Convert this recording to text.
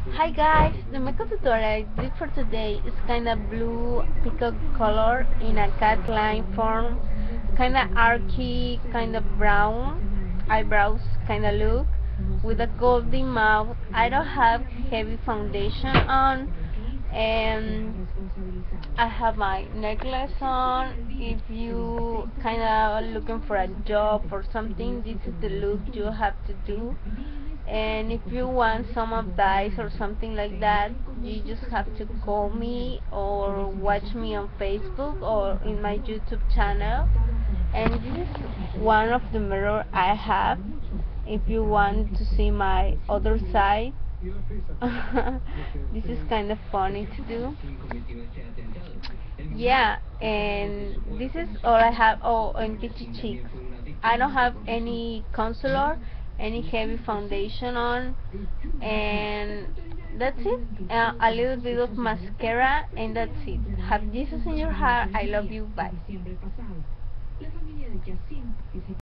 Hi guys, the makeup tutorial I did for today is kinda blue peacock color in a cat line form, kinda archy, kinda brown eyebrows kinda look with a golden mouth. I don't have heavy foundation on, and I have my necklace on. If you kinda looking for a job or something, this is the look you have to do. And if you want some advice or something like that, you just have to call me or watch me on Facebook or in my YouTube channel. And this is one of the mirror I have if you want to see my other side. This is kind of funny to do. Yeah, and this is all I have. Oh, and peachy cheeks. I don't have any concealer, any heavy foundation on, and that's it. A little bit of mascara, and that's it. Have Jesus in your heart. I love you. Bye.